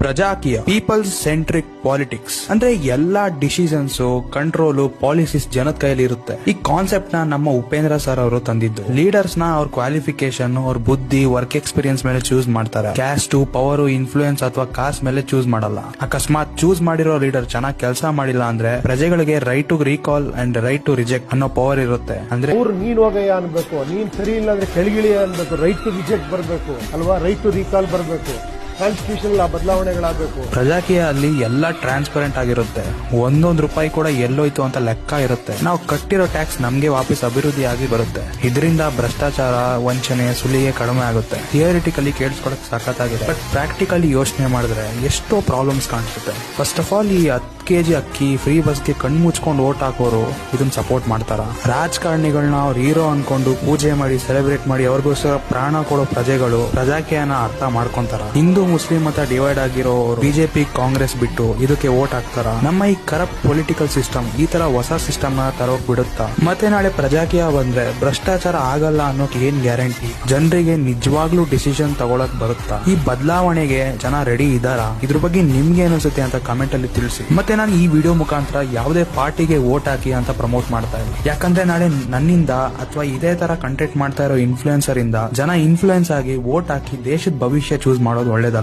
Prajakeeya people's centric politics ಅಂದ್ರೆ ಎಲ್ಲಾ decisions control policies ಜನದ ಕೈಯಲ್ಲಿ ಇರುತ್ತೆ. ಈ ಕಾನ್ಸೆಪ್ಟ್ ನ ನಮ್ಮ ಉಪೇಂದ್ರ ಸರ್ ಅವರು ತಂದಿದ್ದು. ಲೀಡರ್ಸ್ ನ ಅವ್ರ ಕ್ವಾಲಿಫಿಕೇಶನ್, ಅವ್ರ ಬುದ್ಧಿ, ವರ್ಕ್ ಎಕ್ಸ್ಪೀರಿಯನ್ಸ್ ಮೇಲೆ ಚೂಸ್ ಮಾಡ್ತಾರೆ. ಕ್ಯಾಸ್ಟ್, ಪವರ್, ಇನ್ಫ್ಲೂಯೆನ್ಸ್ ಅಥವಾ ಕಾಸ್ಟ್ ಮೇಲೆ ಚೂಸ್ ಮಾಡಲ್ಲ. ಅಕಸ್ಮಾತ್ ಚೂಸ್ ಮಾಡಿರೋ ಲೀಡರ್ ಚೆನ್ನಾಗಿ ಕೆಲಸ ಮಾಡಿಲ್ಲ ಅಂದ್ರೆ ಪ್ರಜೆಗಳಿಗೆ right to recall and right to reject ಅನ್ನೋ ಪವರ್ ಇರುತ್ತೆ. ಅಂದ್ರೆ ನೀನ್ ಹೋಗಯ್ಯ ಅನ್ಬೇಕು, ನೀನ್ ಸರಿ ಇಲ್ಲ ಅಂದ್ರೆ ಕೆಳಗಿಳಿಯ ಅನ್ಬೇಕು, ರೈಟ್ ಟು ರಿಜೆಕ್ಟ್ ಬರ್ಬೇಕು ಅಲ್ವಾ, ರೈಟ್ ಟು ರೀಕಾಲ್ ಬರ್ಬೇಕು, ಕಾನ್ಸ್ಟಿಟ್ಯೂಷನ್ ಬದಲಾವಣೆಗಳಾಗಬೇಕು. ಪ್ರಜಾಕೀಯ ಅಲ್ಲಿ ಎಲ್ಲ ಟ್ರಾನ್ಸ್ಪರೆಂಟ್ ಆಗಿರುತ್ತೆ. ಒಂದೊಂದು ರೂಪಾಯಿ ಕೂಡ ಎಲ್ಲೋಯ್ತು ಅಂತ ಲೆಕ್ಕ ಇರುತ್ತೆ. ನಾವು ಕಟ್ಟಿರೋ ಟ್ಯಾಕ್ಸ್ ನಮ್ಗೆ ವಾಪಸ್ ಅಭಿವೃದ್ಧಿ ಆಗಿ ಬರುತ್ತೆ. ಇದರಿಂದ ಭ್ರಷ್ಟಾಚಾರ, ವಂಚನೆ, ಸುಲಿಗೆ ಕಡಿಮೆ ಆಗುತ್ತೆ. ಥಿಯರಿಟಿಕಲಿ ಕೇಳಿಸ್ಕೊಳಕ್ ಸಖತ್ತಾಗಿದೆ, ಬಟ್ ಪ್ರಾಕ್ಟಿಕಲಿ ಯೋಚನೆ ಮಾಡಿದ್ರೆ ಎಷ್ಟೋ ಪ್ರಾಬ್ಲಮ್ಸ್ ಕಾಣಿಸುತ್ತೆ. ಫಸ್ಟ್ ಆಫ್ ಆಲ್, ಈ 10 kg ಅಕ್ಕಿ ಫ್ರೀ ಬಸ್ಗೆ ಕಣ್ಣು ಮುಚ್ಕೊಂಡು ಓಟ್ ಹಾಕೋರು ಇದನ್ನ ಸಪೋರ್ಟ್ ಮಾಡ್ತಾರ? ರಾಜಕಾರಣಿಗಳನ್ನ ಅವ್ರ ಹೀರೋ ಅನ್ಕೊಂಡು ಪೂಜೆ ಮಾಡಿ ಸೆಲೆಬ್ರೇಟ್ ಮಾಡಿ ಅವ್ರಿಗೋಸ್ಕರ ಪ್ರಾಣ ಕೊಡೋ ಪ್ರಜೆಗಳು ಪ್ರಜಾಕೀಯನ ಅರ್ಥ ಮಾಡ್ಕೊಂತಾರ? ಹಿಂದೂ ಮುಸ್ಲಿಂ ಮತ ಡಿವೈಡ್ ಆಗಿರೋ ಬಿಜೆಪಿ ಕಾಂಗ್ರೆಸ್ ಬಿಟ್ಟು ಇದಕ್ಕೆ ವೋಟ್ ಹಾಕ್ತಾರ? ನಮ್ಮ ಈ ಕರಪ್ಟ್ ಪೊಲಿಟಿಕಲ್ ಸಿಸ್ಟಮ್ ಈ ತರ ಹೊಸ ಸಿಸ್ಟಮ್ ನ ತರೋಕ್ ಬಿಡುತ್ತಾ? ಮತ್ತೆ ನಾಳೆ ಪ್ರಜಾಕೀಯ ಬಂದ್ರೆ ಭ್ರಷ್ಟಾಚಾರ ಆಗಲ್ಲ ಅನ್ನೋಕ್ ಏನ್ ಗ್ಯಾರಂಟಿ? ಜನರಿಗೆ ನಿಜವಾಗ್ಲೂ ಡಿಸಿಷನ್ ತಗೊಳಕ್ ಬರುತ್ತಾ? ಈ ಬದಲಾವಣೆಗೆ ಜನ ರೆಡಿ ಇದಾರಾ? ಇದ್ರ ಬಗ್ಗೆ ನಿಮ್ಗೆ ಅನಿಸುತ್ತೆ ಅಂತ ಕಮೆಂಟ್ ಅಲ್ಲಿ ತಿಳಿಸಿ. ಮತ್ತೆ ನಾನು ಈ ವಿಡಿಯೋ ಮುಖಾಂತರ ಯಾವುದೇ ಪಾರ್ಟಿಗೆ ವೋಟ್ ಹಾಕಿ ಅಂತ ಪ್ರಮೋಟ್ ಮಾಡ್ತಾ ಇಲ್ಲ. ಯಾಕಂದ್ರೆ ನಾಳೆ ನನ್ನಿಂದ ಅಥವಾ ಇದೇ ತರ ಕಂಟೆಂಟ್ ಮಾಡ್ತಾ ಇರೋ ಇನ್ಫ್ಲೂಯೆನ್ಸರ್ ಇಂದ ಜನ ಇನ್ಫ್ಲೂಯೆನ್ಸ್ ಆಗಿ ವೋಟ್ ಹಾಕಿ ದೇಶದ ಭವಿಷ್ಯ ಚೂಸ್ ಮಾಡೋದು ಒಳ್ಳೇದಲ್ಲ.